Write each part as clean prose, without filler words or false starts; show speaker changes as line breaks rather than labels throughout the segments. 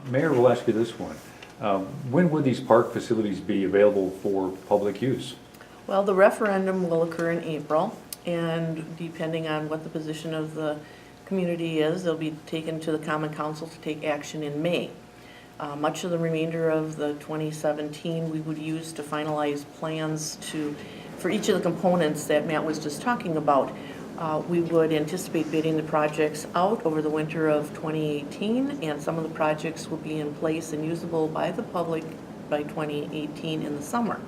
Mayor, we'll ask you this one. When would these park facilities be available for public use?
Well, the referendum will occur in April, and depending on what the position of the community is, they'll be taken to the Common Council to take action in May. Much of the remainder of the 2017 we would use to finalize plans for each of the components that Matt was just talking about. We would anticipate bidding the projects out over the winter of 2018, and some of the projects will be in place and usable by the public by 2018 in the summer.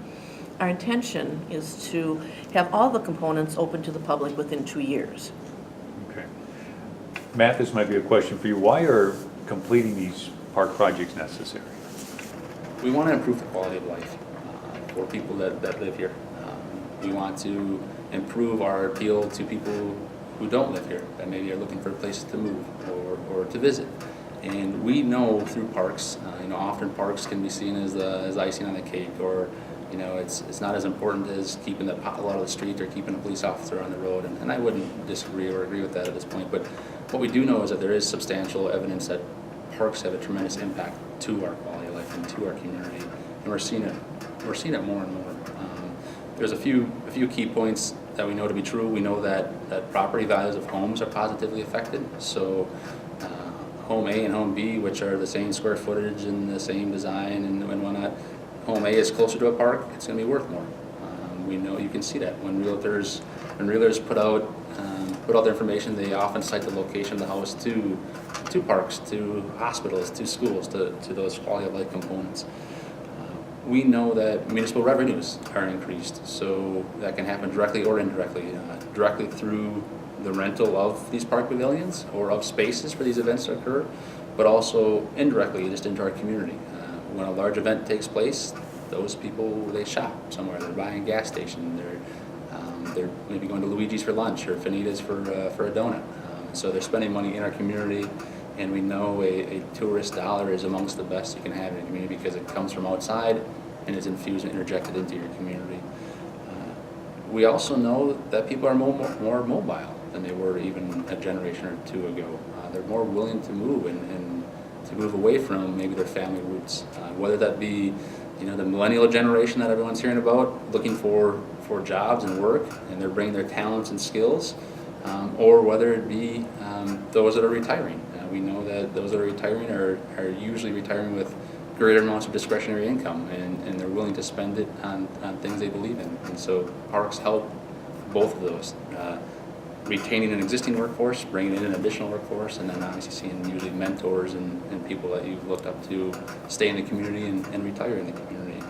Our intention is to have all the components open to the public within 2 years.
Okay. Matt, this might be a question for you. Why are completing these park projects necessary?
We want to improve the quality of life for people that live here. We want to improve our appeal to people who don't live here, that maybe are looking for a place to move or to visit. And we know through parks, often parks can be seen as icing on the cake, or it's not as important as keeping the potholes out of the street or keeping a police officer on the road. And I wouldn't disagree or agree with that at this point. But what we do know is that there is substantial evidence that parks have a tremendous impact to our quality of life and to our community, and we're seeing it more and more. There's a few key points that we know to be true. We know that property values of homes are positively affected. So home A and home B, which are the same square footage and the same design and whatnot, home A is closer to a park, it's going to be worth more. We know, you can see that when realtors put out their information, they often cite the location of the house to parks, to hospitals, to schools, to those quality of life components. We know that municipal revenues are increased, so that can happen directly or indirectly, directly through the rental of these park pavilions or of spaces for these events to occur, but also indirectly just into our community. When a large event takes place, those people, they shop somewhere, they're buying a gas station, they're maybe going to Luigi's for lunch or Finita's for a donut. So they're spending money in our community, and we know a tourist dollar is amongst the best you can have in a community because it comes from outside and is infused and interjected into your community. We also know that people are more mobile than they were even a generation or two ago. They're more willing to move and to move away from maybe their family roots, whether that be the millennial generation that everyone's hearing about, looking for jobs and work, and they're bringing their talents and skills, or whether it be those that are retiring. We know that those that are retiring are usually retiring with greater amounts of discretionary income, and they're willing to spend it on things they believe in. And so parks help both of those, retaining an existing workforce, bringing in an additional workforce, and then obviously seeing usually mentors and people that you've looked up to stay in the community and retire in the community.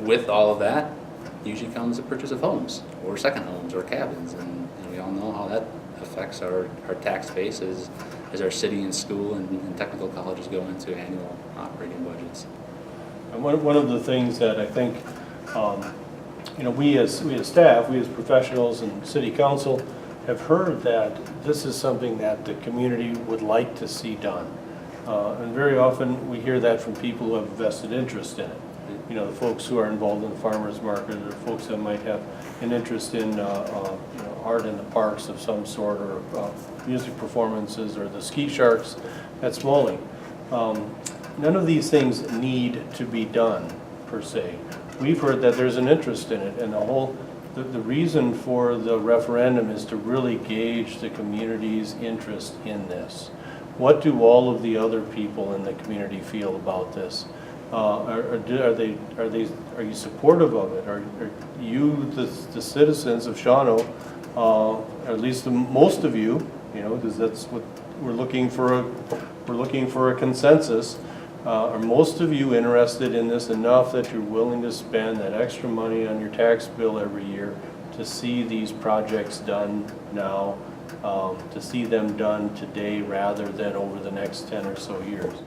With all of that usually comes the purchase of homes or second homes or cabins, and we all know how that affects our tax base as our city and school and technical colleges go into annual operating budgets.
And one of the things that I think we as staff, we as professionals and city council have heard that this is something that the community would like to see done. And very often we hear that from people who have a vested interest in it. The folks who are involved in the farmers market, or folks that might have an interest in art in the parks of some sort, or music performances, or the ski sharks at Smalling. None of these things need to be done per se. We've heard that there's an interest in it, and the reason for the referendum is to really gauge the community's interest in this. What do all of the other people in the community feel about this? Are you supportive of it? Are you, the citizens of Shawano, at least most of you, because that's what we're looking for. We're looking for a consensus. Are most of you interested in this enough that you're willing to spend that extra money on your tax bill every year to see these projects done now, to see them done today rather than over the next 10 or so years?